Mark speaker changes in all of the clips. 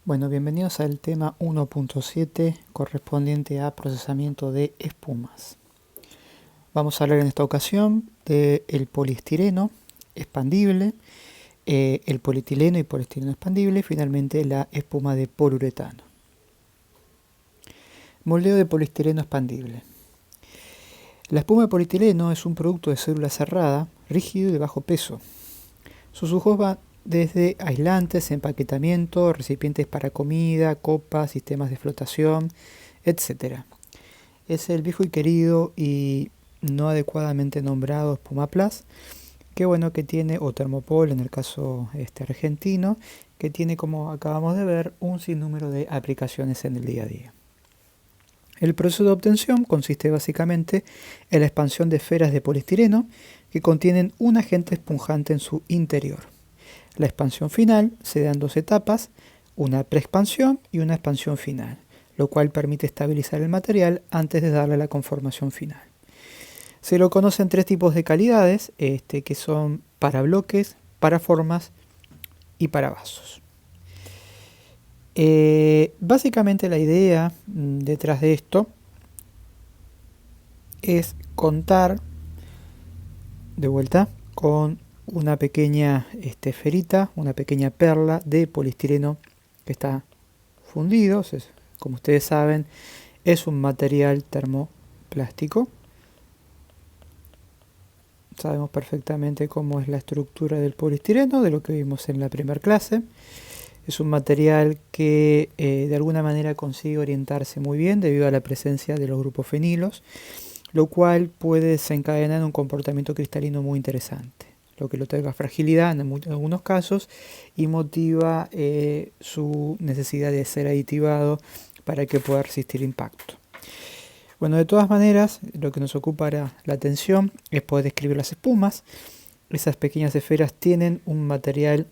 Speaker 1: Bueno, bienvenidos al tema 1.7 correspondiente a procesamiento de espumas. Vamos a hablar en esta ocasión del poliestireno expandible, el polietileno y poliestireno expandible y finalmente la espuma de poliuretano. Moldeo de poliestireno expandible. La espuma de polietileno es un producto de célula cerrada, rígido y de bajo peso. Sus usos van desde aislantes, empaquetamiento, recipientes para comida, copas, sistemas de flotación, etc. Es el viejo y querido y no adecuadamente nombrado espuma plus, que tiene, o Thermopol en el caso argentino, que tiene, como acabamos de ver, un sinnúmero de aplicaciones en el día a día. El proceso de obtención consiste básicamente en la expansión de esferas de poliestireno que contienen un agente esponjante en su interior. La expansión final se da en dos etapas, una preexpansión y una expansión final, lo cual permite estabilizar el material antes de darle la conformación final. Se lo conocen tres tipos de calidades, que son para bloques, para formas y para vasos. Básicamente la idea detrás de esto es contar de vuelta con una pequeña esferita, una pequeña perla de poliestireno que está fundido. Como ustedes saben, es un material termoplástico. Sabemos perfectamente cómo es la estructura del poliestireno, de lo que vimos en la primera clase. Es un material que de alguna manera consigue orientarse muy bien debido a la presencia de los grupos fenilos, lo cual puede desencadenar un comportamiento cristalino muy interesante, lo que lo otorga fragilidad en algunos casos y motiva su necesidad de ser aditivado para que pueda resistir impacto. Bueno, de todas maneras, lo que nos ocupa la atención es poder describir las espumas. Esas pequeñas esferas tienen un material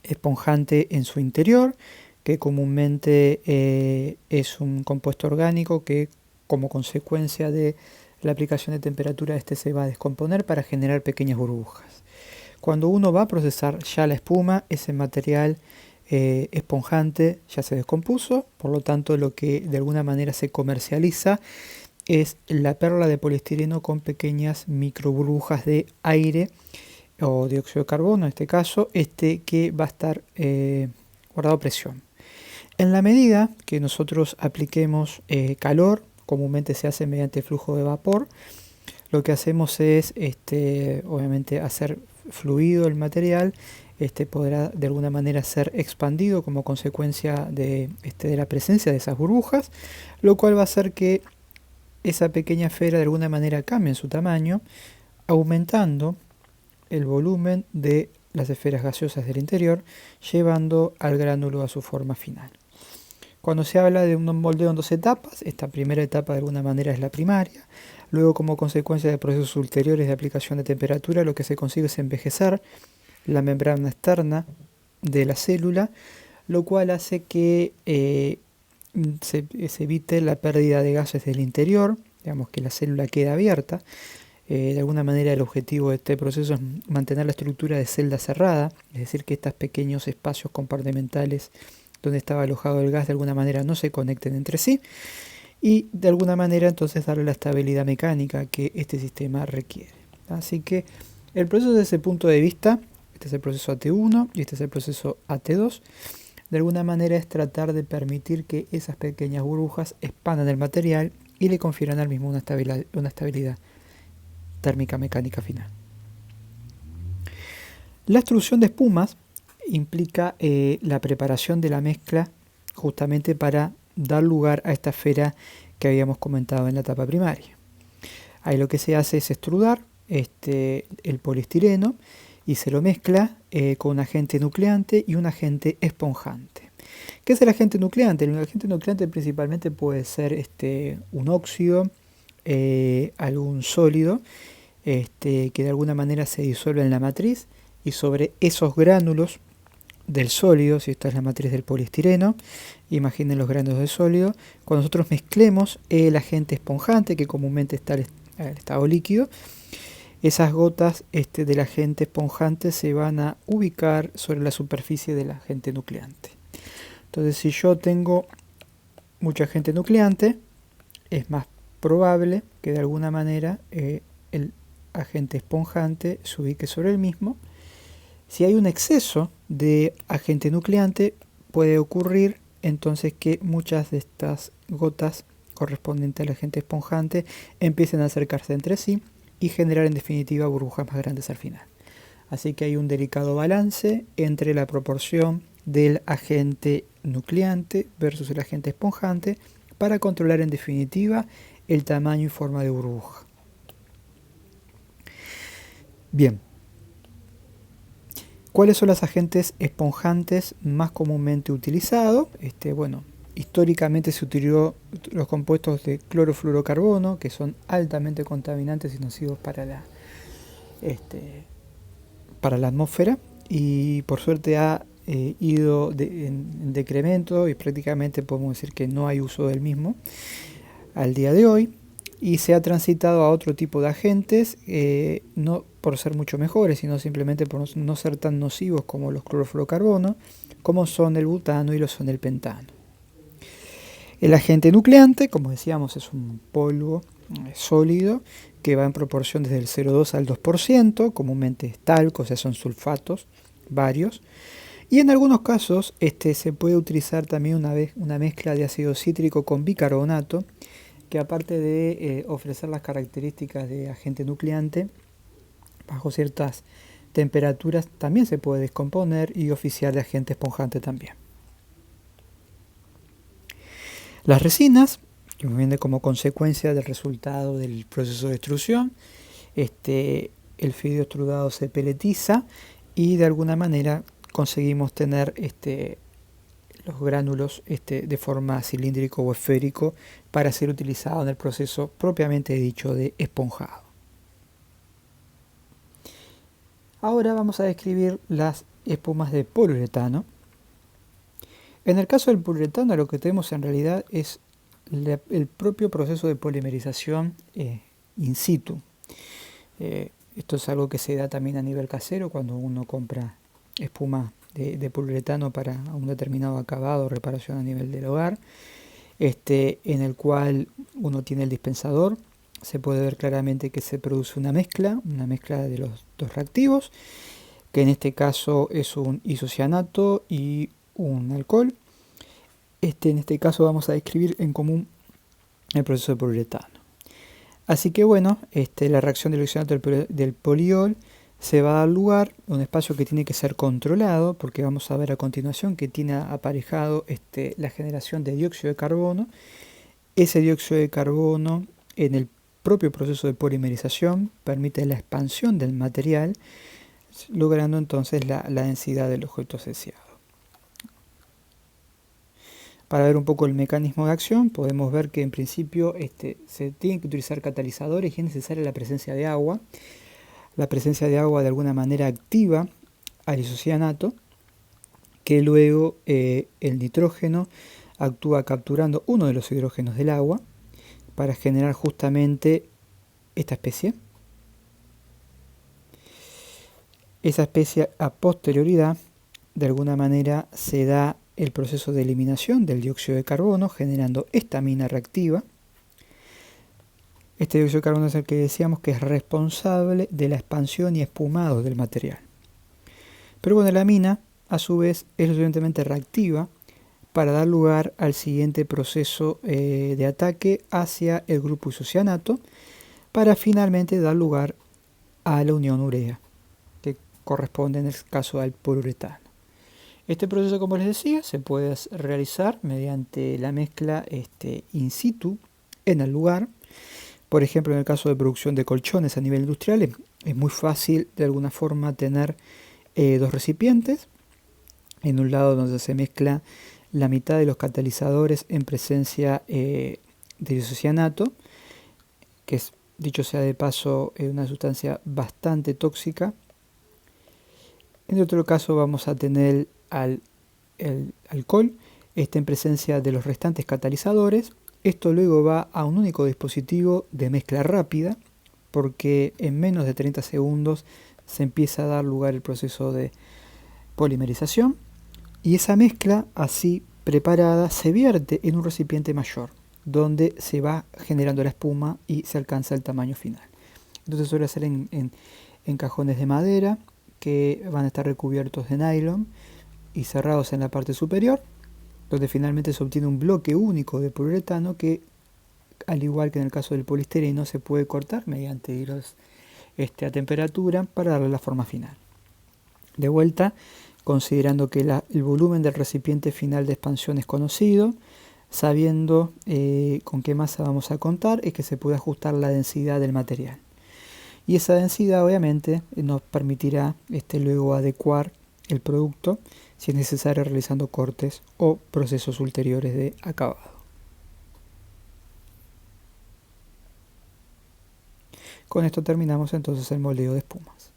Speaker 1: esponjante en su interior, que comúnmente es un compuesto orgánico que, como consecuencia de la aplicación de temperatura, se va a descomponer para generar pequeñas burbujas. Cuando uno va a procesar ya la espuma, ese material esponjante ya se descompuso, por lo tanto lo que de alguna manera se comercializa es la perla de poliestireno con pequeñas microburbujas de aire o dióxido de carbono, en este caso, que va a estar guardado a presión. En la medida que nosotros apliquemos calor, comúnmente se hace mediante flujo de vapor, lo que hacemos es obviamente hacer fluido el material, podrá de alguna manera ser expandido como consecuencia de la presencia de esas burbujas, lo cual va a hacer que esa pequeña esfera de alguna manera cambie en su tamaño, aumentando el volumen de las esferas gaseosas del interior, llevando al gránulo a su forma final. Cuando se habla de un moldeo en dos etapas, esta primera etapa de alguna manera es la primaria. Luego, como consecuencia de procesos ulteriores de aplicación de temperatura, lo que se consigue es envejecer la membrana externa de la célula, lo cual hace que se evite la pérdida de gases del interior, digamos que la célula queda abierta. De alguna manera el objetivo de este proceso es mantener la estructura de celda cerrada, es decir, que estos pequeños espacios compartimentales donde estaba alojado el gas de alguna manera no se conecten entre sí y de alguna manera entonces darle la estabilidad mecánica que este sistema requiere. Así que el proceso desde ese punto de vista, este es el proceso AT1 y este es el proceso AT2, de alguna manera es tratar de permitir que esas pequeñas burbujas expandan el material y le confieran al mismo una estabilidad térmica mecánica final. La extrusión de espumas implica la preparación de la mezcla justamente para dar lugar a esta esfera que habíamos comentado en la etapa primaria. Ahí lo que se hace es extrudar el poliestireno y se lo mezcla con un agente nucleante y un agente esponjante. ¿Qué es el agente nucleante? El agente nucleante principalmente puede ser un óxido, algún sólido que de alguna manera se disuelve en la matriz y sobre esos gránulos del sólido, si esta es la matriz del poliestireno, imaginen los gránulos del sólido, cuando nosotros mezclemos el agente esponjante, que comúnmente está en estado líquido, esas gotas del agente esponjante se van a ubicar sobre la superficie del agente nucleante. Entonces, si yo tengo mucho agente nucleante, es más probable que de alguna manera el agente esponjante se ubique sobre el mismo. Si hay un exceso de agente nucleante, puede ocurrir entonces que muchas de estas gotas correspondientes al agente esponjante empiecen a acercarse entre sí y generar en definitiva burbujas más grandes al final. Así que hay un delicado balance entre la proporción del agente nucleante versus el agente esponjante para controlar en definitiva el tamaño y forma de burbuja. Bien, ¿cuáles son los agentes esponjantes más comúnmente utilizados? Bueno, históricamente se utilizó los compuestos de clorofluorocarbono, que son altamente contaminantes y nocivos para la atmósfera, y por suerte ha ido en decremento y prácticamente podemos decir que no hay uso del mismo al día de hoy, y se ha transitado a otro tipo de agentes, no por ser mucho mejores, sino simplemente por no ser tan nocivos como los clorofluorocarbonos, como son el butano y lo son el pentano. El agente nucleante, como decíamos, es un polvo sólido que va en proporción desde el 0,2 al 2%, comúnmente es talco, o sea, son sulfatos varios. Y en algunos casos se puede utilizar también una mezcla de ácido cítrico con bicarbonato, que aparte de ofrecer las características de agente nucleante, bajo ciertas temperaturas también se puede descomponer y oficiar de agente esponjante también. Las resinas, que vienen como consecuencia del resultado del proceso de extrusión, el fideo extrudado se peletiza y de alguna manera conseguimos tener los gránulos de forma cilíndrico o esférico para ser utilizado en el proceso propiamente dicho de esponjado. Ahora vamos a describir las espumas de poliuretano. En el caso del poliuretano lo que tenemos en realidad es el propio proceso de polimerización in situ. Esto es algo que se da también a nivel casero cuando uno compra espuma de poliuretano para un determinado acabado o reparación a nivel del hogar, en el cual uno tiene el dispensador. Se puede ver claramente que se produce una mezcla de los dos reactivos, que en este caso es un isocianato y un alcohol. En este caso vamos a describir en común el proceso de poliuretano. Así que bueno, la reacción del isocianato del poliol se va a dar lugar a un espacio que tiene que ser controlado, porque vamos a ver a continuación que tiene aparejado la generación de dióxido de carbono. Ese dióxido de carbono en el propio proceso de polimerización permite la expansión del material, logrando entonces la densidad del objeto deseado. Para ver un poco el mecanismo de acción, podemos ver que en principio se tienen que utilizar catalizadores y es necesaria la presencia de agua. La presencia de agua de alguna manera activa al isocianato, que luego el nitrógeno actúa capturando uno de los hidrógenos del agua para generar justamente esta especie. Esa especie a posterioridad de alguna manera se da el proceso de eliminación del dióxido de carbono generando esta amina reactiva. Este dióxido de carbono es el que decíamos que es responsable de la expansión y espumado del material. Pero bueno, la amina a su vez es lo suficientemente reactiva para dar lugar al siguiente proceso de ataque hacia el grupo isocianato para finalmente dar lugar a la unión urea, que corresponde en el caso al poliuretano. Este proceso, como les decía, se puede realizar mediante la mezcla in situ en el lugar. Por ejemplo, en el caso de producción de colchones a nivel industrial, es muy fácil de alguna forma tener dos recipientes. En un lado donde se mezcla la mitad de los catalizadores en presencia de isocianato, que es, dicho sea de paso, una sustancia bastante tóxica. En otro caso vamos a tener el alcohol, en presencia de los restantes catalizadores. Esto luego va a un único dispositivo de mezcla rápida, porque en menos de 30 segundos se empieza a dar lugar el proceso de polimerización. Y esa mezcla así preparada se vierte en un recipiente mayor, donde se va generando la espuma y se alcanza el tamaño final. Entonces suele ser en cajones de madera que van a estar recubiertos de nylon y cerrados en la parte superior, donde finalmente se obtiene un bloque único de poliuretano que, al igual que en el caso del poliestireno, se puede cortar mediante hilos a temperatura para darle la forma final. De vuelta, considerando que el volumen del recipiente final de expansión es conocido, sabiendo con qué masa vamos a contar, es que se puede ajustar la densidad del material. Y esa densidad obviamente nos permitirá luego adecuar el producto si es necesario realizando cortes o procesos ulteriores de acabado. Con esto terminamos entonces el moldeo de espumas.